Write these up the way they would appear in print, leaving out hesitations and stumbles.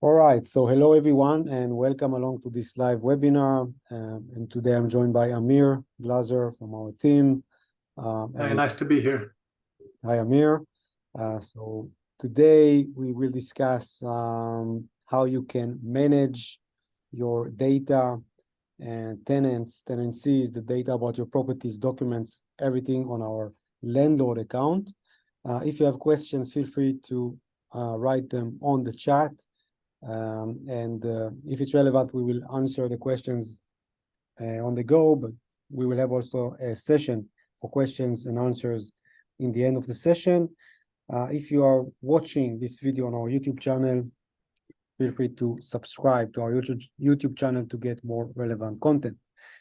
All right, so hello everyone and welcome along to this live webinar. And today I'm joined by Amir Glazer from our team. Hey, nice to be here. Hi Amir. So today we will discuss how you can manage your data and tenancies, the data about your properties, documents, everything on our Lendlord account. If you have questions, feel free to write them on the chat. If it's relevant, we will answer the questions on the go, but we will have also a session for questions and answers in the end of the session. If you are watching this video on our YouTube channel, feel free to subscribe to our YouTube channel to get more relevant content.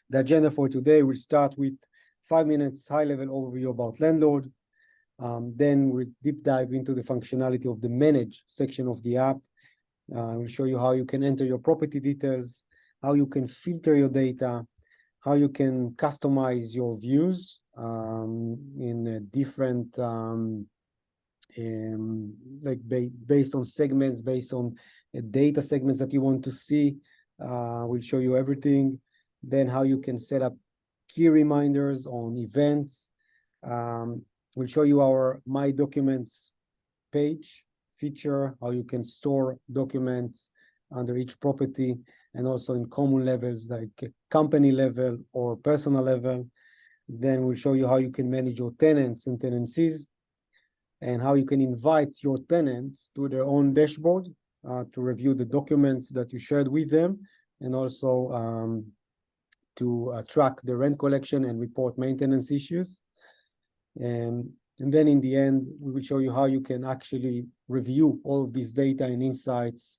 The agenda for today will start with 5 minutes high-level overview about Lendlord. Then we'll deep dive into the functionality of the Manage section of the app. We'll show you how you can enter your property details, how you can filter your data, how you can customize your views in different, based on segments, based on data segments that you want to see. We'll show you everything. Then how you can set up key reminders on events. We'll show you our My Documents page feature, how you can store documents under each property and also in common levels like company level or personal level. Then we'll show you how you can manage your tenants and tenancies and how you can invite your tenants to their own dashboard to review the documents that you shared with them and also to track the rent collection and report maintenance issues. And then in the end, we will show you how you can actually review all of these data and insights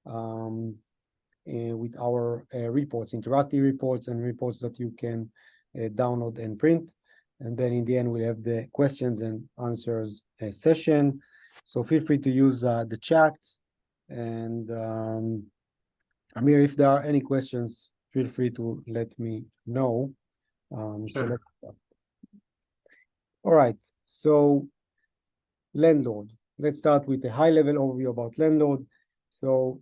with our reports, interactive reports and reports that you can download and print. And then in the end, we have the questions and answers session. So feel free to use the chat. And Amir, if there are any questions, feel free to let me know. Sure. All right. So Lendlord, let's start with a high-level overview about Lendlord. So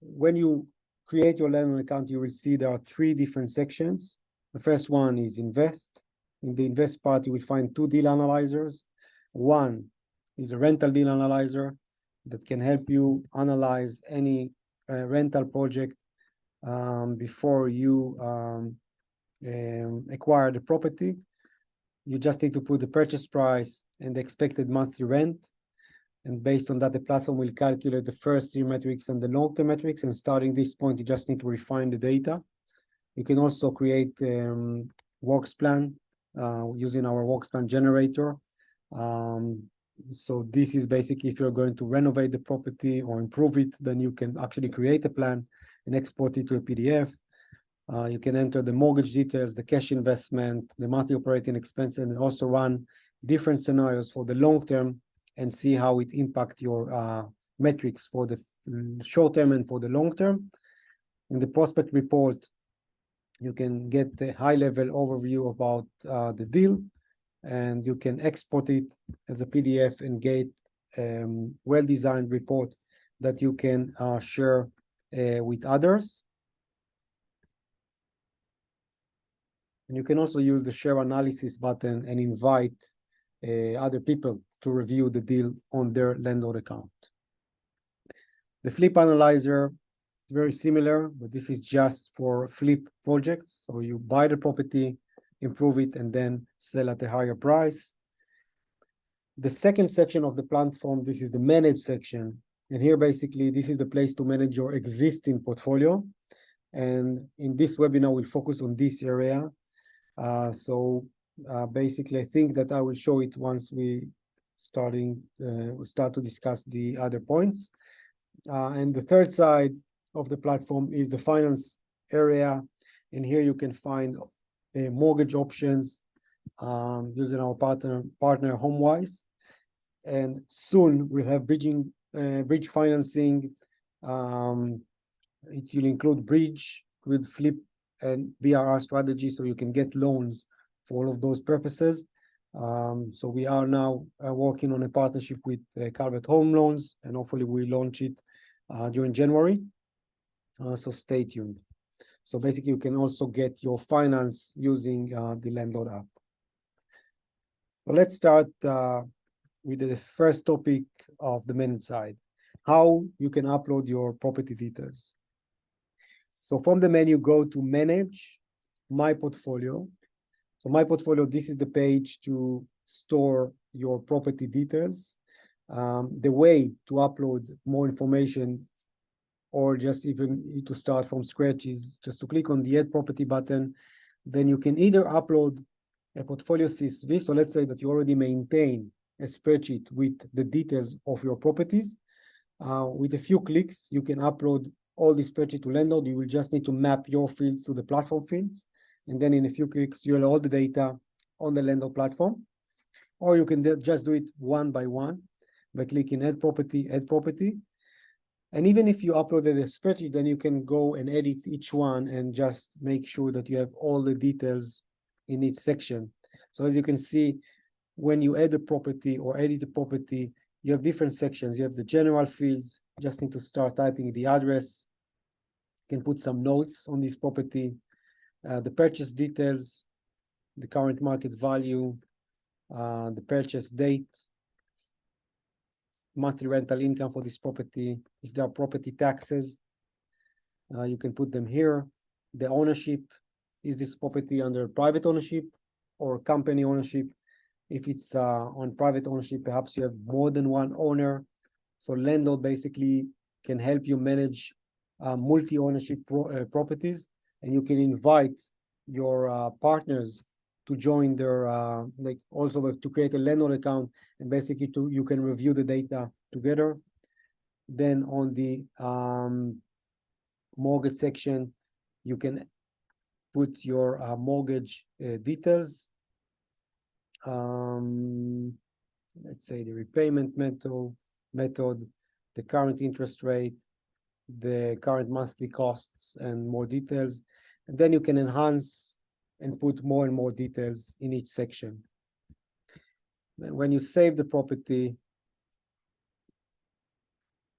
when you create your Lendlord account, you will see there are 3 different sections. The first one is Invest. In the Invest part, you will find 2 deal analyzers. One is a rental deal analyzer that can help you analyze any rental project before you acquire the property. You just need to put the purchase price and the expected monthly rent. And based on that, the platform will calculate the first 3 metrics and the long-term metrics. And starting this point, you just need to refine the data. You can also create works plan using our works plan generator. So this is basically if you're going to renovate the property or improve it, then you can actually create a plan and export it to a PDF. You can enter the mortgage details, the cash investment, the monthly operating expense, and also run different scenarios for the long term and see how it impacts your metrics for the short term and for the long term. In the prospect report, you can get a high-level overview about the deal, and you can export it as a PDF and get well-designed report that you can share with others. And you can also use the share analysis button and invite other people to review the deal on their Lendlord account. The flip analyzer is very similar, but this is just for flip projects. So you buy the property, improve it, and then sell at a higher price. The second section of the platform, this is the Manage section. And here, basically, this is the place to manage your existing portfolio. And in this webinar, we'll focus on this area. Basically, I think that I will show it once we start to discuss the other points. And the third side of the platform is the finance area. And here you can find mortgage options using our partner HomeWise. And soon we'll have bridge financing. It will include bridge with flip and BRR strategy, so you can get loans for all of those purposes. So we are now working on a partnership with Calvert Home Loans, and hopefully we launch it during January. So stay tuned. So basically, you can also get your finance using the Lendlord app. So let's start with the first topic of the manage side, how you can upload your property details. So from the menu, go to Manage, My Portfolio. So My Portfolio, this is the page to store your property details. The way to upload more information or just even to start from scratch is just to click on the Add Property button. Then you can either upload a portfolio CSV. So let's say that you already maintain a spreadsheet with the details of your properties. With a few clicks, you can upload all the spreadsheet to Lendlord. You will just need to map your fields to the platform fields. And then in a few clicks, you'll have all the data on the Lendlord platform. Or you can just do it one by one by clicking Add Property, Add Property. And even if you uploaded a spreadsheet, then you can go and edit each one and just make sure that you have all the details in each section. So as you can see, when you add a property or edit a property, you have different sections. You have the general fields, just need to start typing the address. You can put some notes on this property, the purchase details, the current market value, the purchase date, monthly rental income for this property. If there are property taxes, you can put them here. The ownership, is this property under private ownership or company ownership? If it's on private ownership, perhaps you have more than one owner. So Lendlord basically can help you manage multi-ownership properties, and you can invite your partners to join their, like also to create a Lendlord account, and basically you can review the data together. Then on the mortgage section, you can put your mortgage details. Let's say the repayment method, the current interest rate, the current monthly costs, and more details. And then you can enhance and put more and more details in each section. Then when you save the property,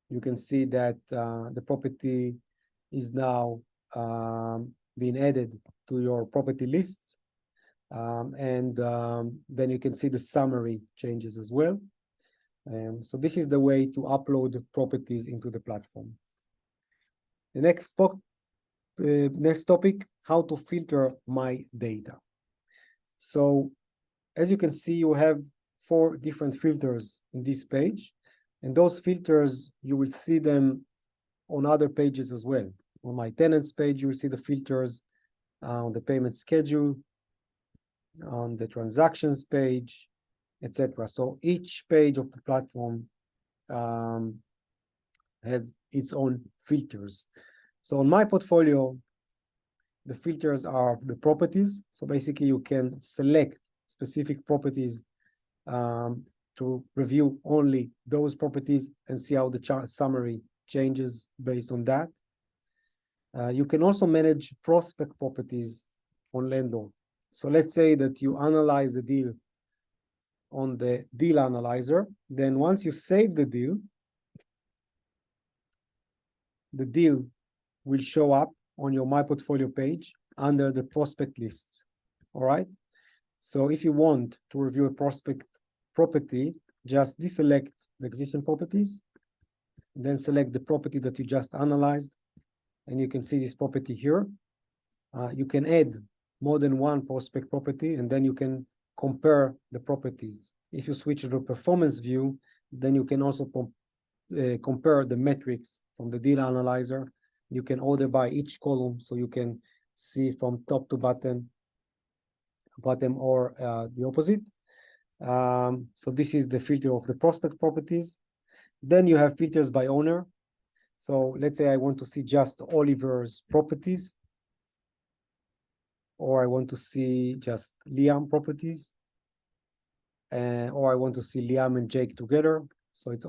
you can see that the property is now being added to your property list. Then you can see the summary changes as well. So this is the way to upload properties into the platform. The next topic, how to filter my data. So as you can see, you have 4 different filters in this page, and those filters, you will see them on other pages as well. On my tenants page, you will see the filters on the payment schedule, on the transactions page, etc. So each page of the platform has its own filters. So on my portfolio, the filters are the properties. So basically you can select specific properties to review only those properties and see how the summary changes based on that. You can also manage prospect properties on Lendlord. So let's say that you analyze the deal on the deal analyzer. Then once you save the deal will show up on your My Portfolio page under the prospect lists. All right. So if you want to review a prospect property, just deselect the existing properties, then select the property that you just analyzed, and you can see this property here. You can add more than one prospect property, and then you can compare the properties. If you switch to the performance view, then you can also compare the metrics from the deal analyzer. You can order by each column, so you can see from top to bottom or the opposite. So this is the filter of the prospect properties. Then you have filters by owner. So let's say I want to see just Oliver's properties, or I want to see just Liam properties, or I want to see Liam and Jake together. So it's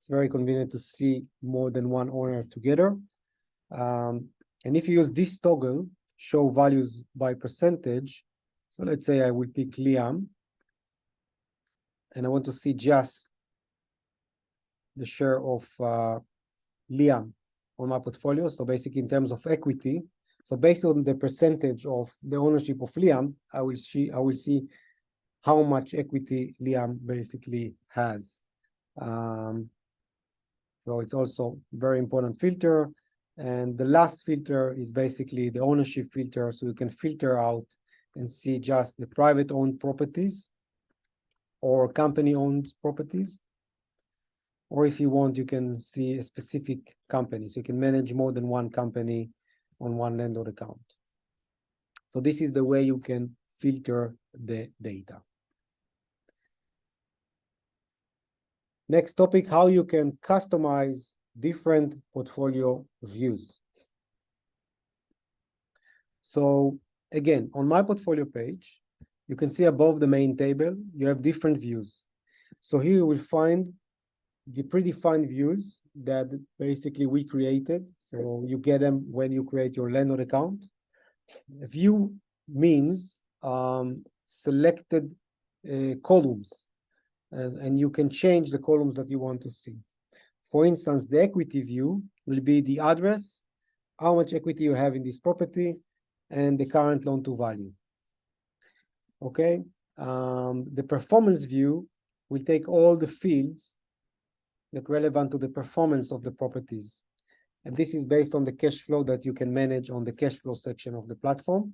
very convenient to see more than one owner together. And if you use this toggle, show values by percentage, so let's say I will pick Liam, and I want to see just the share of Liam on my portfolio. So basically in terms of equity, so based on the percentage of the ownership of Liam, I will see how much equity Liam basically has. So it's also very important filter. And the last filter is basically the ownership filter. So you can filter out and see just the private owned properties or company owned properties. Or if you want, you can see a specific company. So you can manage more than one company on one Lendlord account. So this is the way you can filter the data. Next topic, how you can customize different portfolio views. So again, on my portfolio page, you can see above the main table, you have different views. So here you will find the predefined views that basically we created. So you get them when you create your Lendlord account. A view means selected columns, and you can change the columns that you want to see. For instance, the equity view will be the address, how much equity you have in this property, and the current loan to value. Okay, the performance view will take all the fields that relevant to the performance of the properties. And this is based on the cash flow that you can manage on the cash flow section of the platform.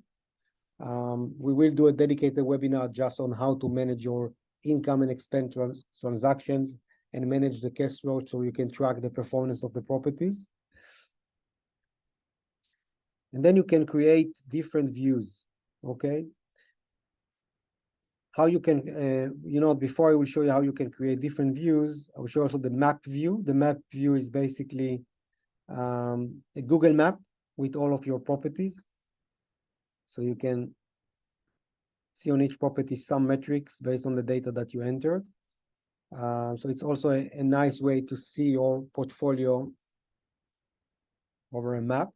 We will do a dedicated webinar just on how to manage your income and expense transactions and manage the cash flow so you can track the performance of the properties. And then you can create different views, okay? How you can, before I will show you how you can create different views, I will show also the map view. The map view is basically a Google map with all of your properties. So you can see on each property some metrics based on the data that you entered. So it's also a nice way to see your portfolio over a map.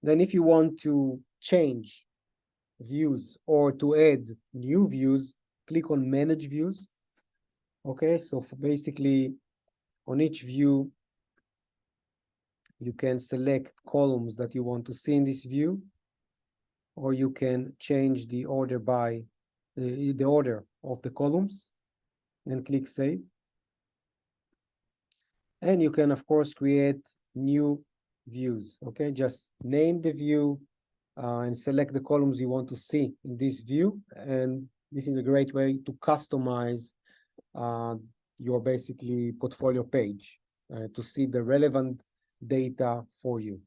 Then if you want to change views or to add new views, click on manage views. Okay, so basically on each view, you can select columns that you want to see in this view, or you can change the order by the order of the columns and click save. And you can, of course, create new views. Okay, just name the view and select the columns you want to see in this view. And this is a great way to customize your basically portfolio page to see the relevant data for you.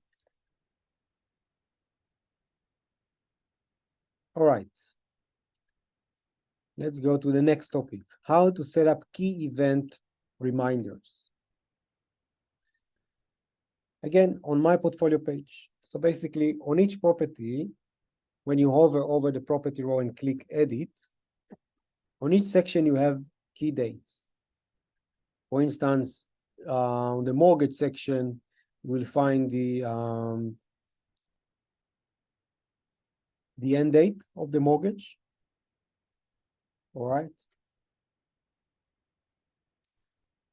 All right. Let's go to the next topic, how to set up key event reminders. Again, on my portfolio page. So basically on each property, when you hover over the property row and click edit, on each section you have key dates. For instance, the mortgage section, you will find the end date of the mortgage. All right.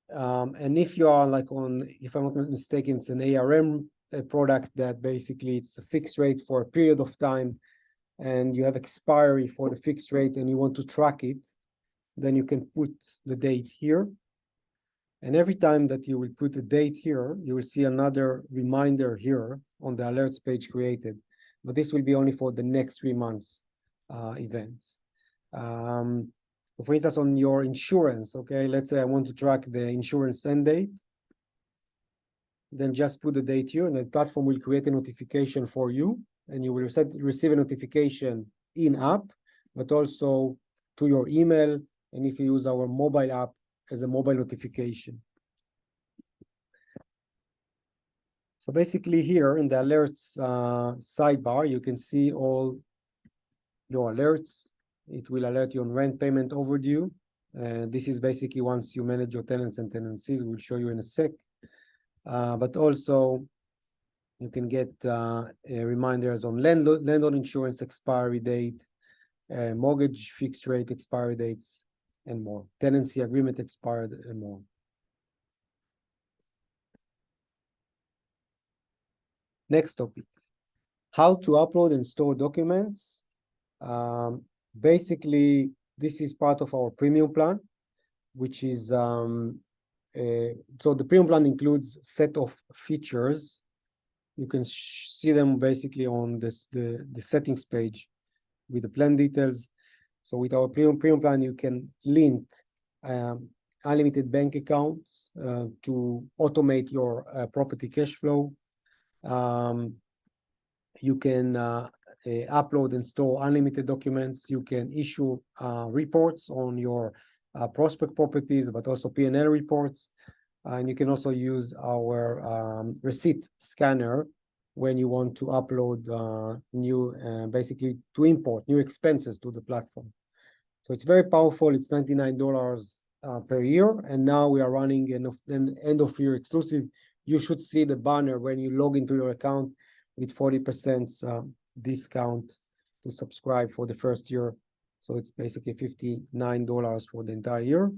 And if you are like on, if I'm not mistaken, it's an ARM product that basically it's a fixed rate for a period of time, and you have expiry for the fixed rate and you want to track it, then you can put the date here. And every time that you will put a date here, you will see another reminder here on the alerts page created. But this will be only for the next 3 months events. For instance, on your insurance, okay, let's say I want to track the insurance end date, then just put the date here and the platform will create a notification for you, and you will receive a notification in app, but also to your email, and if you use our mobile app as a mobile notification. So basically here in the alerts sidebar, you can see all your alerts. It will alert you on rent payment overdue. This is basically once you manage your tenants and tenancies. We'll show you in a sec. But also you can get reminders on landlord insurance expiry date, mortgage fixed rate expiry dates, and more. Tenancy agreement expired and more. Next topic, how to upload and store documents. Basically, this is part of our premium plan, which is, so the premium plan includes a set of features. You can see them basically on the settings page with the plan details. So with our premium plan, you can link unlimited bank accounts to automate your property cash flow. You can upload and store unlimited documents. You can issue reports on your prospect properties, but also P&L reports. And you can also use our receipt scanner when you want to upload basically to import new expenses to the platform. So it's very powerful. It's $99 per year. And now we are running an end of year exclusive. You should see the banner when you log into your account with 40% discount to subscribe for the first year. So it's basically $59 for the entire year.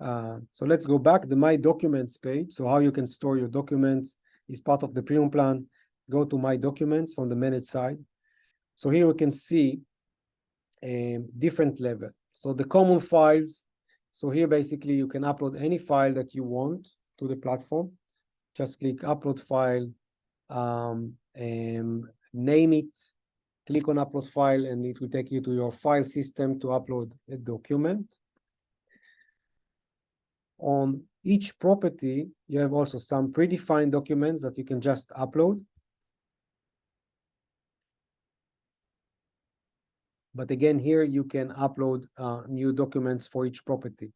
So let's go back, the My Documents page. So how you can store your documents is part of the premium plan. Go to My Documents from the manage side. So here we can see a different level. So the common files. So here basically you can upload any file that you want to the platform. Just click upload file, and name it, click on upload file, and it will take you to your file system to upload a document. On each property, you have also some predefined documents that you can just upload. But again, here you can upload new documents for each property.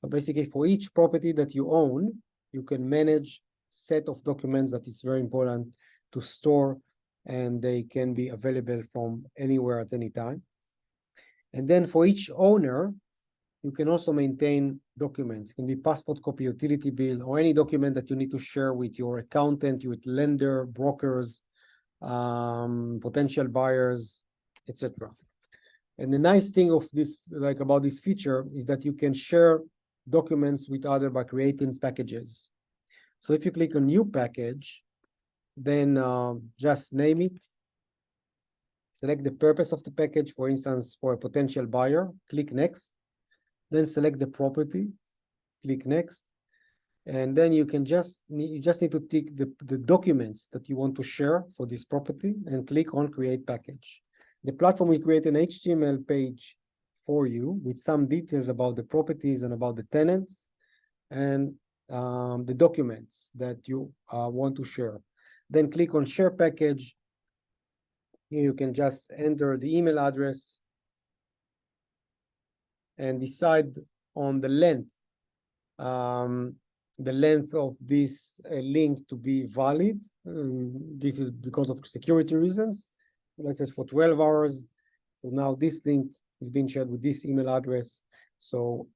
So basically, for each property that you own, you can manage set of documents that it's very important to store, and they can be available from anywhere at any time. And then for each owner, you can also maintain documents. It can be passport copy, utility bill, or any document that you need to share with your accountant, with lender, brokers, potential buyers, etc. And the nice thing of this, like about this feature, is that you can share documents with others by creating packages. So if you click on new package, then just name it, select the purpose of the package, for instance, for a potential buyer, click next, then select the property, click next, and then you just need to tick the documents that you want to share for this property and click on create package. The platform will create an HTML page for you with some details about the properties and about the tenants and the documents that you want to share. Then click on share package. Here you can just enter the email address and decide on the length of this link to be valid. This is because of security reasons. Let's say for 12 hours. So now this link is being shared with this email address. So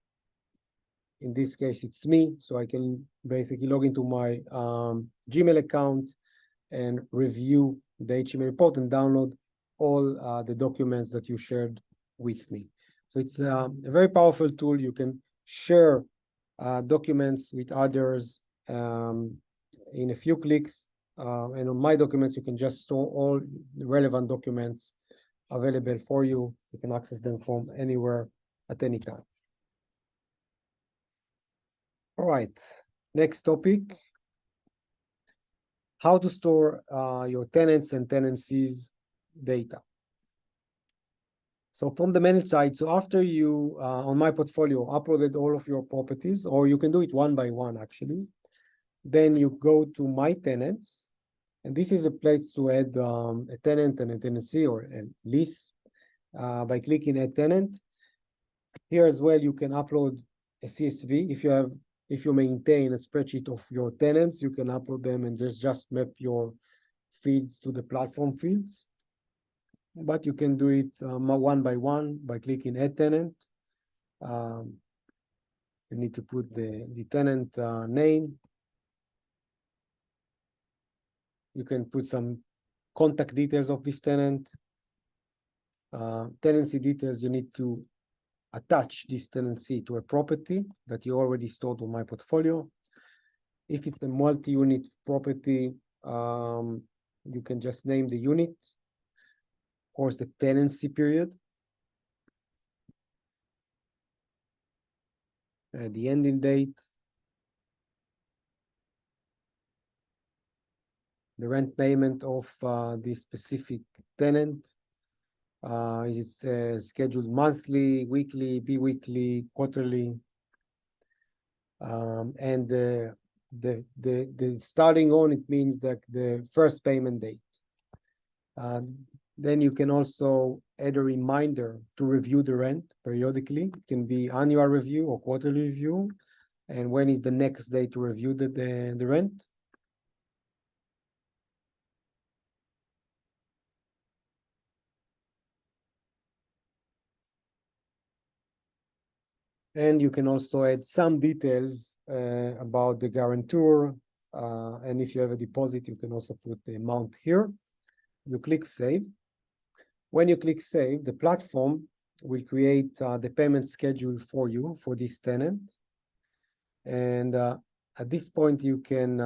in this case, it's me. So I can basically log into my Gmail account and review the HTML report and download all the documents that you shared with me. So it's a very powerful tool. You can share documents with others in a few clicks. And on My Documents, you can just store all the relevant documents available for you. You can access them from anywhere at any time. All right, next topic. How to store your tenants and tenancies data. So from the managed side, so after you, on My Portfolio, uploaded all of your properties, or you can do it one by one, actually. Then you go to My Tenants, and this is a place to add a tenant and a tenancy or a lease by clicking Add Tenant. Here as well, you can upload a CSV. If you maintain a spreadsheet of your tenants, you can upload them and just map your fields to the platform fields. But you can do it one by one by clicking Add Tenant. You need to put the tenant name. You can put some contact details of this tenant. Tenancy details, you need to attach this tenancy to a property that you already stored on My Portfolio. If it's a multi-unit property, You can just name the unit, of course, the tenancy period, the ending date, the rent payment of this specific tenant. Is it scheduled monthly, weekly, bi-weekly, quarterly? And the starting on, it means that the first payment date. Then you can also add a reminder to review the rent periodically. It can be annual review or quarterly review. And when is the next day to review the rent? And you can also add some details about the guarantor. And if you have a deposit, you can also put the amount here. You click save. When you click save, the platform will create the payment schedule for you for this tenant. And at this point, you can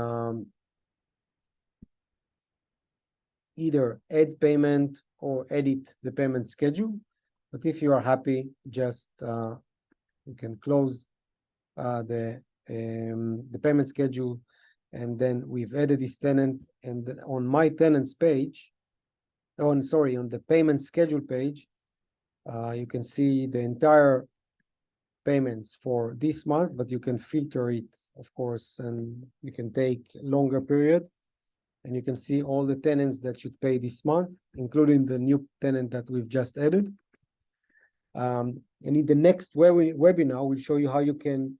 either add payment or edit the payment schedule. But if you are happy, just you can close the payment schedule, and then we've added this tenant. And on my tenants page, on the payment schedule page, you can see the entire payments for this month, but you can filter it, of course, and you can take longer period. And you can see all the tenants that should pay this month, including the new tenant that we've just added. And in the next webinar, we'll show you how you can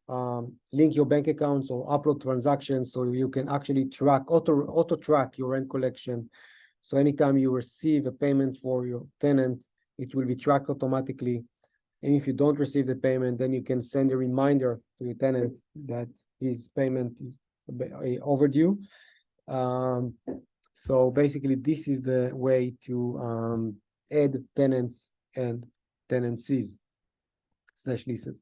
link your bank accounts or upload transactions, so you can actually track auto track your rent collection. So anytime you receive a payment for your tenant, it will be tracked automatically. And if you don't receive the payment, then you can send a reminder to your tenant that his payment is overdue. So basically, this is the way to add tenants and tenancies / leases.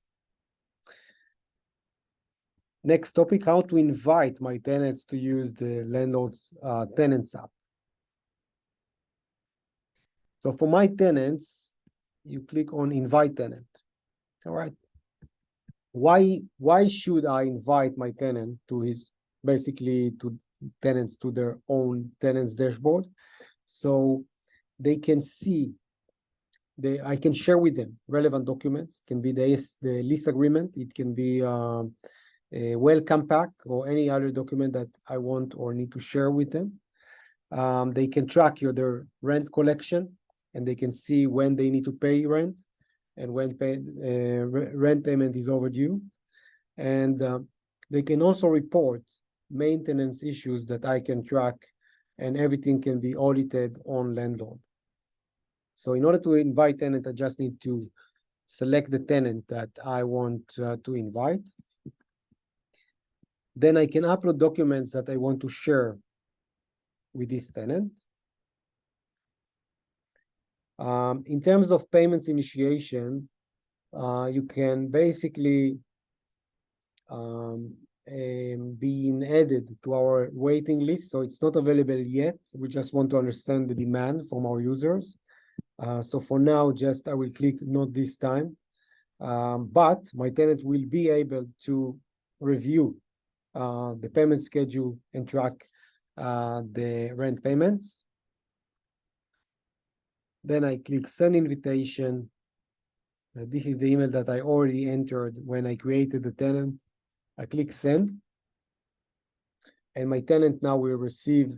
Next topic, how to invite my tenants to use the Lendlord's Tenants app. So for my tenants, you click on Invite Tenant. All right. Why should I invite my tenant to tenants to their own tenants dashboard? So they can see, I can share with them relevant documents. It can be the lease agreement. It can be a welcome pack or any other document that I want or need to share with them. They can track their rent collection, and they can see when they need to pay rent and when rent payment is overdue. And they can also report maintenance issues that I can track, and everything can be audited on Lendlord. So in order to invite tenant, I just need to select the tenant that I want to invite. Then I can upload documents that I want to share with this tenant. In terms of payments initiation, you can basically being added to our waiting list. So it's not available yet. We just want to understand the demand from our users. So for now, I will click not this time. But my tenant will be able to review the payment schedule and track the rent payments. Then I click send invitation. This is the email that I already entered when I created the tenant. I click send, and my tenant now will receive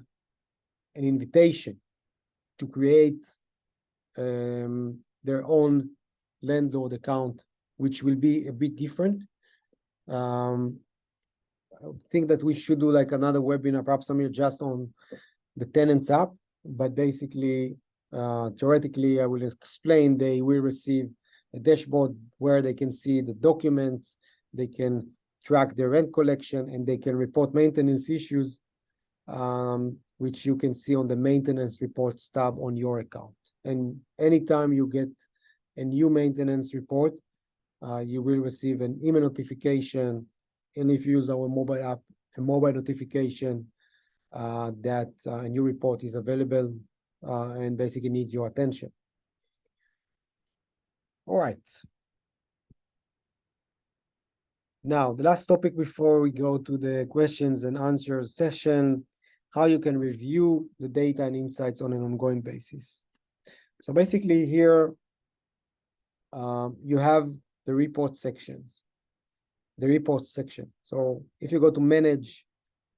an invitation to create their own Lendlord account, which will be a bit different. I think that we should do like another webinar, perhaps Samir, just on the tenants app. But basically, theoretically, I will explain they will receive a dashboard where they can see the documents, they can track their rent collection, and they can report maintenance issues, which you can see on the maintenance reports tab on your account. And anytime you get a new maintenance report, you will receive an email notification. And if you use our mobile app, a mobile notification that a new report is available and basically needs your attention. All right. Now, the last topic before we go to the questions and answers session, how you can review the data and insights on an ongoing basis. So basically here, you have the report sections, the report section. So if you go to manage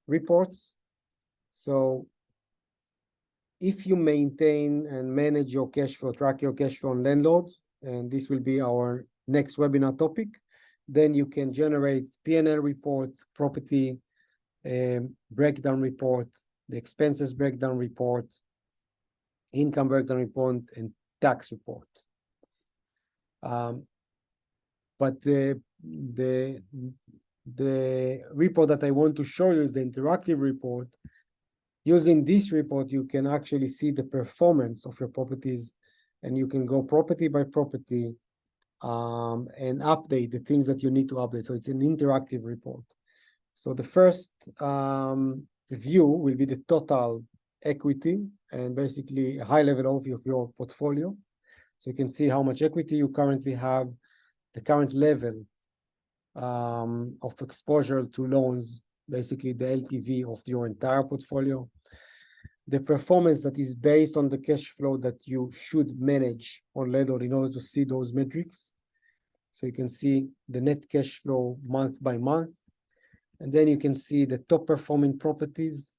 reports, so if you maintain and manage your cash flow, track your cash flow on Lendlord, and this will be our next webinar topic, then you can generate P&L report, property breakdown report, the expenses breakdown report, income breakdown report, and tax report. But the report that I want to show you is the interactive report. Using this report, you can actually see the performance of your properties, and you can go property by property and update the things that you need to update. So it's an interactive report. So the first view will be the total equity and basically a high-level overview of your portfolio. So you can see how much equity you currently have, the current level of exposure to loans, basically the LTV of your entire portfolio, the performance that is based on the cash flow that you should manage on Lendlord in order to see those metrics. So you can see the net cash flow month by month. And then you can see the top performing properties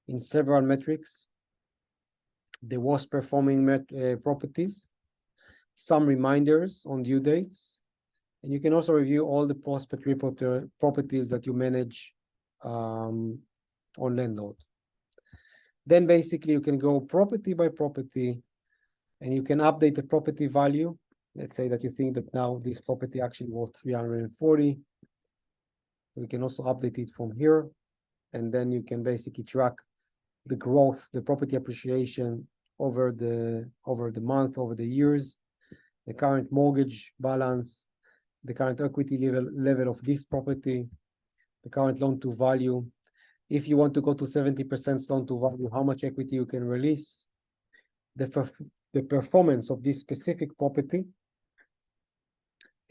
in several metrics, the worst performing properties, some reminders on due dates. And you can also review all the prospect report properties that you manage on Lendlord. Then basically you can go property by property and you can update the property value. Let's say that you think that now this property actually worth 340. We can also update it from here. And then you can basically track the growth, the property appreciation over the month, over the years, the current mortgage balance, the current equity level of this property, the current loan to value. If you want to go to 70% loan to value, how much equity you can release, the performance of this specific property,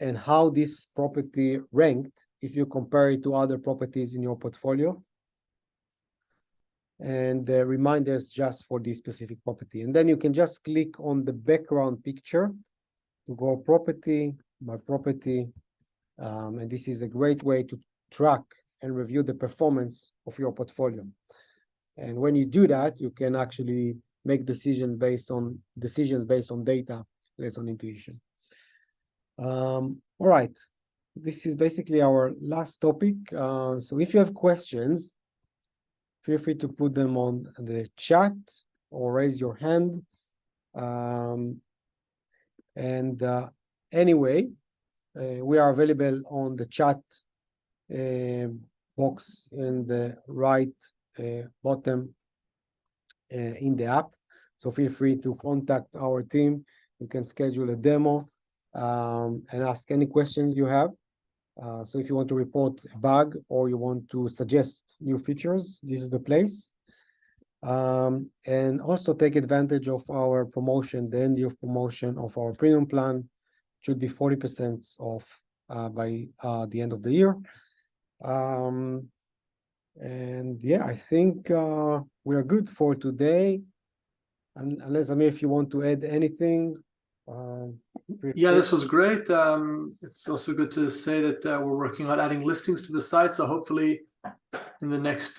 and how this property ranked if you compare it to other properties in your portfolio, and the reminders just for this specific property. And then you can just click on the background picture to go property by property. And this is a great way to track and review the performance of your portfolio. And when you do that, you can actually make decisions based on data, based on intuition. All right, this is basically our last topic. So if you have questions, feel free to put them on the chat or raise your hand. Anyway, we are available on the chat box in the right bottom in the app. So feel free to contact our team. You can schedule a demo and ask any questions you have. So if you want to report a bug or you want to suggest new features, this is the place. And also take advantage of our promotion, the end of promotion of our premium plan. Should be 40% off by the end of the year. And yeah, I think we are good for today. And unless, Amir, if you want to add anything. Yeah, this was great. It's also good to say that we're working on adding listings to the site. So hopefully in the next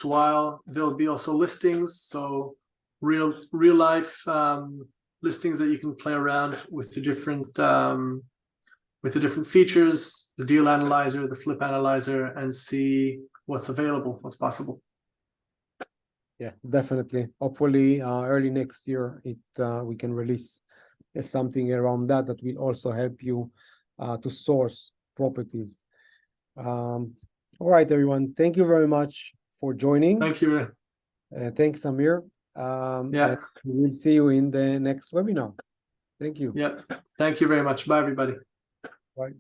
while, there'll be also listings. So real life listings that you can play around with the different features, the deal analyzer, the flip analyzer, and see what's available, what's possible. Yeah, definitely. Hopefully, early next year, we can release something around that will also help you to source properties. All right, everyone. Thank you very much for joining. Thank you. Thanks, Amir. Yeah. We'll see you in the next webinar. Thank you. Yeah. Thank you very much. Bye, everybody. Bye.